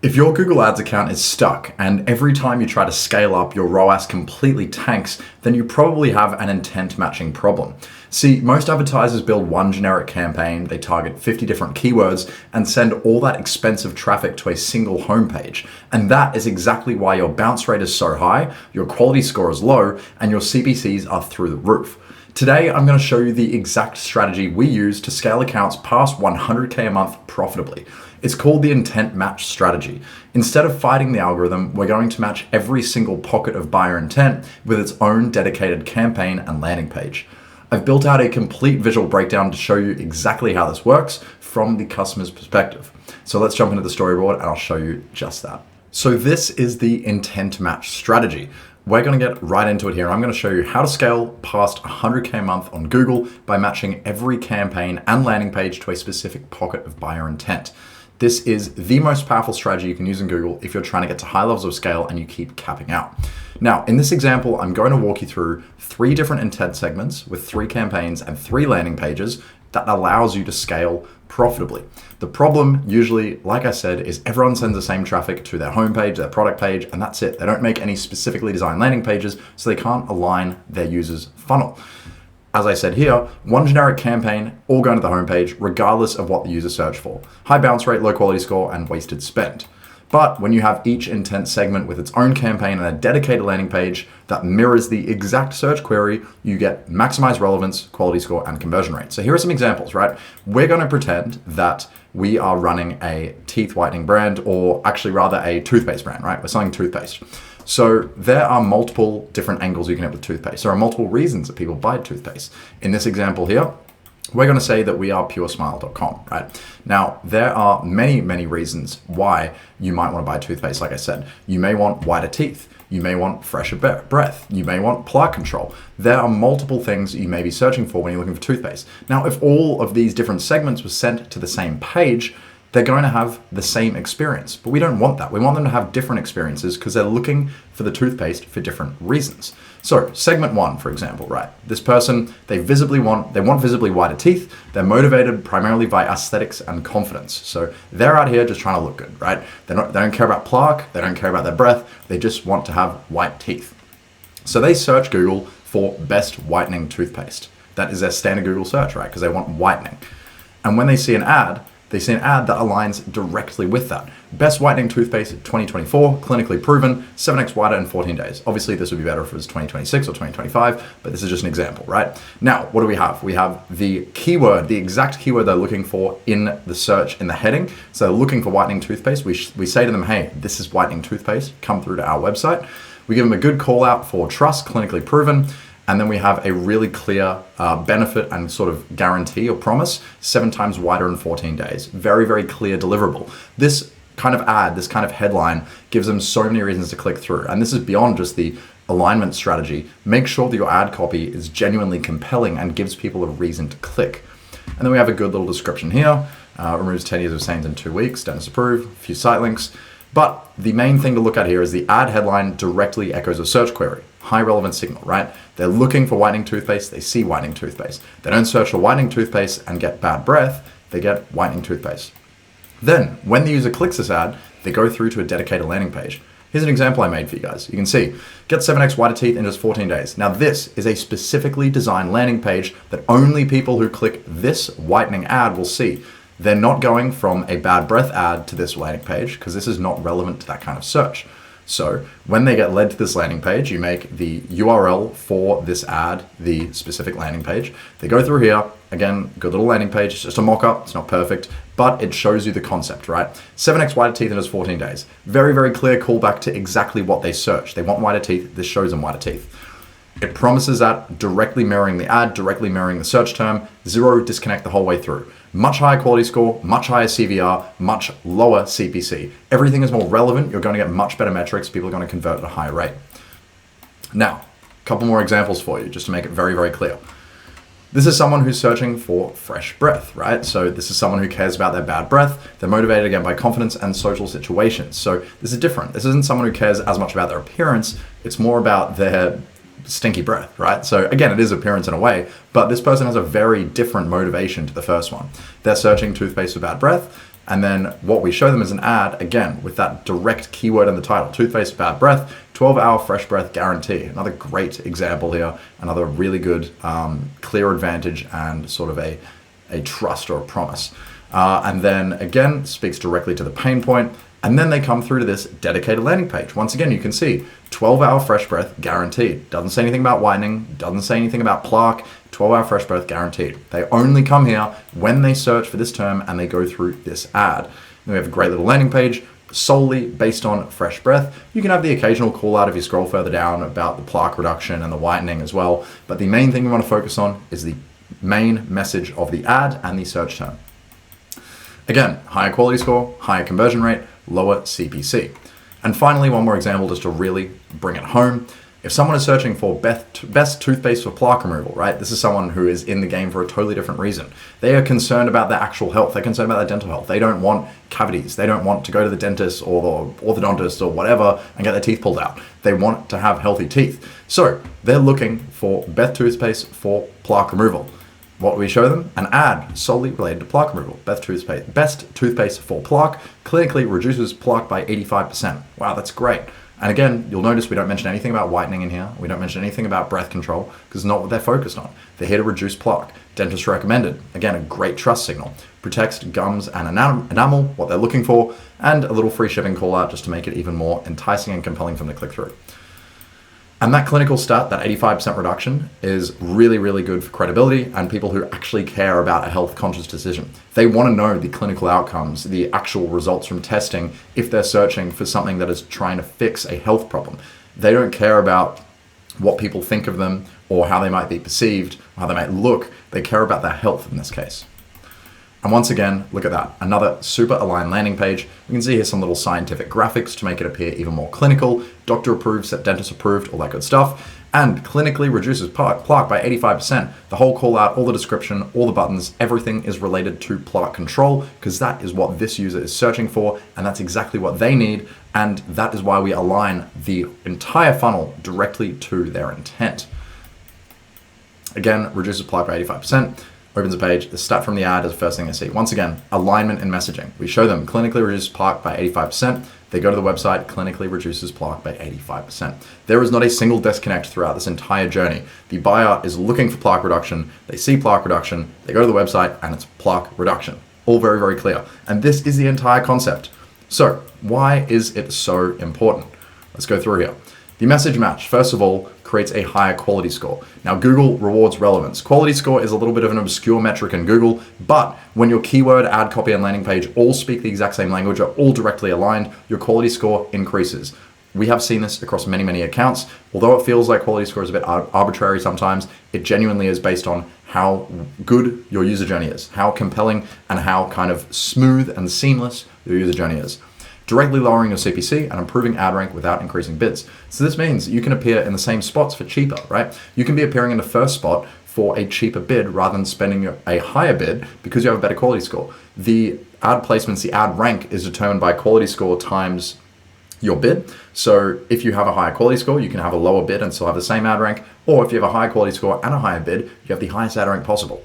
If your Google Ads account is stuck and every time you try to scale up your ROAS completely tanks, then you probably have an intent matching problem. See, most advertisers build one generic campaign, they target 50 different keywords and send all that expensive traffic to a single homepage. And that is exactly why your bounce rate is so high, your quality score is low, and your CPCs are through the roof. Today, I'm going to show you the exact strategy we use to scale accounts past 100K a month profitably. It's called the intent match strategy. Instead of fighting the algorithm, we're going to match every single pocket of buyer intent with its own dedicated campaign and landing page. I've built out a complete visual breakdown to show you exactly how this works from the customer's perspective. So let's jump into the storyboard and I'll show you just that. So this is the intent match strategy. We're going to get right into it here. I'm going to show you how to scale past 100K a month on Google by matching every campaign and landing page to a specific pocket of buyer intent. This is the most powerful strategy you can use in Google if you're trying to get to high levels of scale and you keep capping out. Now, in this example, I'm going to walk you through 3 different intent segments with 3 campaigns and 3 landing pages that allows you to scale profitably. The problem usually, like I said, is everyone sends the same traffic to their homepage, their product page, and that's it. They don't make any specifically designed landing pages, so they can't align their user's funnel. As I said here, one generic campaign, all going to the homepage, regardless of what the user searched for. High bounce rate, low quality score, and wasted spend. But when you have each intent segment with its own campaign and a dedicated landing page that mirrors the exact search query, you get maximized relevance, quality score, and conversion rate. So here are some examples, right? We're going to pretend that we are running a teeth whitening brand, or actually rather a toothpaste brand, right? We're selling toothpaste. So there are multiple different angles you can have with toothpaste. There are multiple reasons that people buy toothpaste. In this example here, we're going to say that we are puresmile.com, right? Now, there are many, many reasons why you might want to buy toothpaste. Like I said, you may want whiter teeth. You may want fresher breath. You may want plaque control. There are multiple things you may be searching for when you're looking for toothpaste. Now, if all of these different segments were sent to the same page, they're going to have the same experience, but we don't want that. We want them to have different experiences because they're looking for the toothpaste for different reasons. So segment 1, for example, right? This person, they want visibly whiter teeth. They're motivated primarily by aesthetics and confidence. So they're out here just trying to look good, right? They don't care about plaque. They don't care about their breath. They just want to have white teeth. So they search Google for best whitening toothpaste. That is their standard Google search, right? Because they want whitening. And when they see an ad that aligns directly with that. Best whitening toothpaste 2024, clinically proven, 7x whiter in 14 days. Obviously, this would be better if it was 2026 or 2025, but this is just an example, right? Now, what do we have? We have the keyword, the exact keyword they're looking for in the search, in the heading. So they're looking for whitening toothpaste. We say to them, hey, this is whitening toothpaste. Come through to our website. We give them a good call out for trust, clinically proven. And then we have a really clear benefit and sort of guarantee or promise, 7 times whiter in 14 days. Very, very clear deliverable. This kind of ad, this kind of headline gives them so many reasons to click through. And this is beyond just the alignment strategy. Make sure that your ad copy is genuinely compelling and gives people a reason to click. And then we have a good little description here. Removes 10 years of stains in 2 weeks, dentist approved, a few site links. But the main thing to look at here is the ad headline directly echoes a search query. High relevant signal, right? They're looking for whitening toothpaste, they see whitening toothpaste. They don't search for whitening toothpaste and get bad breath, they get whitening toothpaste. Then, when the user clicks this ad, they go through to a dedicated landing page. Here's an example I made for you guys. You can see, get 7x whiter teeth in just 14 days. Now this is a specifically designed landing page that only people who click this whitening ad will see. They're not going from a bad breath ad to this landing page because this is not relevant to that kind of search. So when they get led to this landing page, you make the URL for this ad, the specific landing page. They go through here, again, good little landing page. It's just a mock-up, it's not perfect, but it shows you the concept, right? 7x whiter teeth in just 14 days. Very, very clear callback to exactly what they search. They want whiter teeth, this shows them whiter teeth. It promises that directly mirroring the ad, directly mirroring the search term, 0 disconnect the whole way through. Much higher quality score, much higher CVR, much lower CPC. Everything is more relevant. You're going to get much better metrics. People are going to convert at a higher rate. Now, a couple more examples for you, just to make it very, very clear. This is someone who's searching for fresh breath, right? So this is someone who cares about their bad breath. They're motivated again by confidence and social situations. So this is different. This isn't someone who cares as much about their appearance. It's more about their stinky breath, right? So again, it is appearance in a way, but this person has a very different motivation to the first one. They're searching toothpaste for bad breath. And then what we show them is an ad, again, with that direct keyword in the title, toothpaste for bad breath, 12-hour fresh breath guarantee. Another great example here, another really good clear advantage and sort of a trust or a promise. And then again, speaks directly to the pain point. And then they come through to this dedicated landing page. Once again, you can see 12-hour fresh breath guaranteed. Doesn't say anything about whitening, doesn't say anything about plaque, 12-hour fresh breath guaranteed. They only come here when they search for this term and they go through this ad. And we have a great little landing page solely based on fresh breath. You can have the occasional call out if you scroll further down about the plaque reduction and the whitening as well. But the main thing we want to focus on is the main message of the ad and the search term. Again, higher quality score, higher conversion rate, lower CPC. And finally, one more example just to really bring it home. If someone is searching for best toothpaste for plaque removal, right? This is someone who is in the game for a totally different reason. They are concerned about their actual health. They're concerned about their dental health. They don't want cavities. They don't want to go to the dentist or the orthodontist or whatever and get their teeth pulled out. They want to have healthy teeth. So they're looking for best toothpaste for plaque removal. What do we show them? An ad solely related to plaque removal. Best toothpaste for plaque clinically reduces plaque by 85%. Wow, that's great. And again, you'll notice we don't mention anything about whitening in here. We don't mention anything about breath control because it's not what they're focused on. They're here to reduce plaque. Dentist recommended. Again, a great trust signal. Protects gums and enamel, what they're looking for, and a little free shipping call out just to make it even more enticing and compelling for them to click through. And that clinical stat, that 85% reduction, is really, really good for credibility and people who actually care about a health conscious decision. They want to know the clinical outcomes, the actual results from testing if they're searching for something that is trying to fix a health problem. They don't care about what people think of them or how they might be perceived, or how they might look. They care about their health in this case. And once again, look at that, another super aligned landing page. You can see here some little scientific graphics to make it appear even more clinical, doctor approved, dentist approved, all that good stuff, and clinically reduces plaque by 85%. The whole call out, all the description, all the buttons, everything is related to plaque control because that is what this user is searching for and that's exactly what they need. And that is why we align the entire funnel directly to their intent. Again, reduces plaque by 85%. Opens a page, the stat from the ad is the first thing they see. Once again, alignment in messaging. We show them clinically reduces plaque by 85%. They go to the website, clinically reduces plaque by 85%. There is not a single disconnect throughout this entire journey. The buyer is looking for plaque reduction. They see plaque reduction. They go to the website and it's plaque reduction. All very, very clear. And this is the entire concept. So why is it so important? Let's go through here. The message match, first of all, creates a higher quality score. Now, Google rewards relevance. Quality score is a little bit of an obscure metric in Google, but when your keyword, ad copy, and landing page all speak the exact same language, are all directly aligned, your quality score increases. We have seen this across many, many accounts. Although it feels like quality score is a bit arbitrary sometimes, it genuinely is based on how good your user journey is, how compelling and how kind of smooth and seamless your user journey is. Directly lowering your CPC and improving ad rank without increasing bids. So this means you can appear in the same spots for cheaper, right? You can be appearing in the first spot for a cheaper bid rather than spending a higher bid because you have a better quality score. The ad placements, the ad rank is determined by quality score times your bid. So if you have a higher quality score, you can have a lower bid and still have the same ad rank. Or if you have a higher quality score and a higher bid, you have the highest ad rank possible.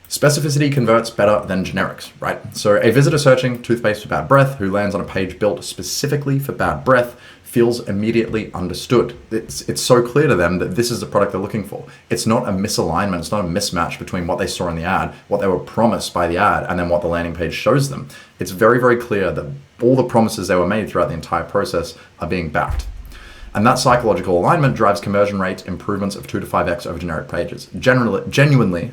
Specificity converts better than generics, right? So a visitor searching toothpaste for bad breath who lands on a page built specifically for bad breath feels immediately understood. It's so clear to them that this is the product they're looking for. It's not a misalignment, it's not a mismatch between what they saw in the ad, what they were promised by the ad, and then what the landing page shows them. It's very, very clear that all the promises they were made throughout the entire process are being backed. And that psychological alignment drives conversion rate improvements of 2 to 5x over generic pages. Genuinely,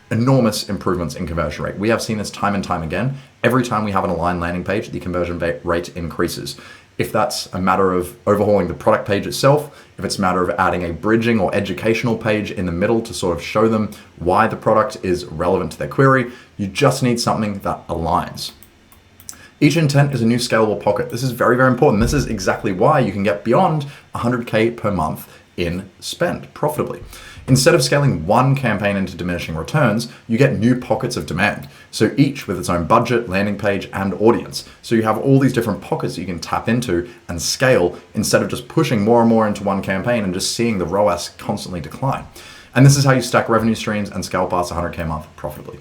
enormous improvements in conversion rate. We have seen this time and time again. Every time we have an aligned landing page, the conversion rate increases. If that's a matter of overhauling the product page itself, if it's a matter of adding a bridging or educational page in the middle to sort of show them why the product is relevant to their query, you just need something that aligns. Each intent is a new scalable pocket. This is very, very important. This is exactly why you can get beyond 100K per month in spend profitably. Instead of scaling one campaign into diminishing returns, you get new pockets of demand. So each with its own budget, landing page, and audience. So you have all these different pockets that you can tap into and scale instead of just pushing more and more into one campaign and just seeing the ROAS constantly decline. And this is how you stack revenue streams and scale past 100K a month profitably.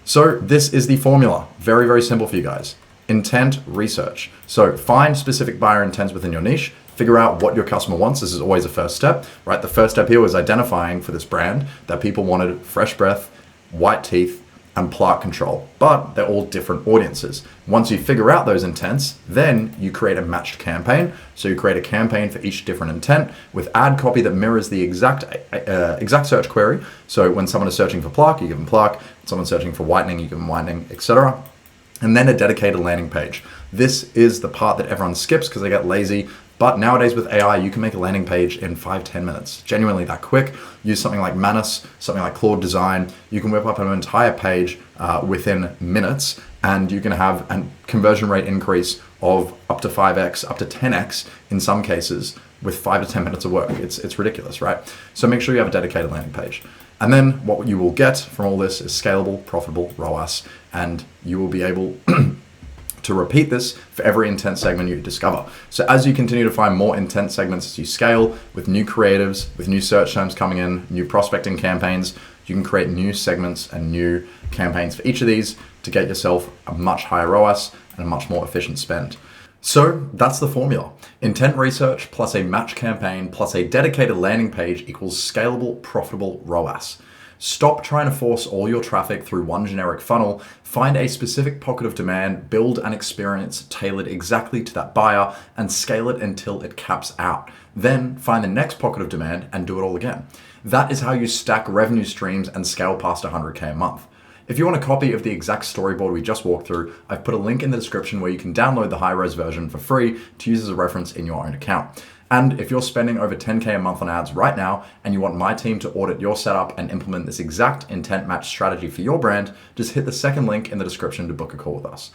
So this is the formula. Very, very simple for you guys. Intent research. So find specific buyer intents within your niche, figure out what your customer wants. This is always a first step, right? The first step here was identifying for this brand that people wanted fresh breath, white teeth, and plaque control, but they're all different audiences. Once you figure out those intents, then you create a matched campaign. So you create a campaign for each different intent with ad copy that mirrors the exact search query. So when someone is searching for plaque, you give them plaque. Someone's searching for whitening, you give them whitening, etc. And then a dedicated landing page. This is the part that everyone skips because they get lazy. But nowadays with AI, you can make a landing page in 5-10 minutes, genuinely that quick. Use something like Manus, something like Claude Design. You can whip up an entire page within minutes, and you can have a conversion rate increase of up to 5x, up to 10x in some cases with 5 to 10 minutes of work. It's ridiculous, right? So make sure you have a dedicated landing page. And then what you will get from all this is scalable, profitable ROAS, and you will be able to repeat this for every intent segment you discover. So as you continue to find more intent segments as you scale with new creatives, with new search terms coming in, new prospecting campaigns, you can create new segments and new campaigns for each of these to get yourself a much higher ROAS and a much more efficient spend. So that's the formula. Intent research plus a match campaign plus a dedicated landing page equals scalable, profitable ROAS. Stop trying to force all your traffic through one generic funnel. Find a specific pocket of demand, build an experience tailored exactly to that buyer, and scale it until it caps out. Then find the next pocket of demand and do it all again. That is how you stack revenue streams and scale past 100K a month. If you want a copy of the exact storyboard we just walked through, I've put a link in the description where you can download the high-res version for free to use as a reference in your own account. And if you're spending over 10K a month on ads right now and you want my team to audit your setup and implement this exact intent match strategy for your brand, just hit the second link in the description to book a call with us.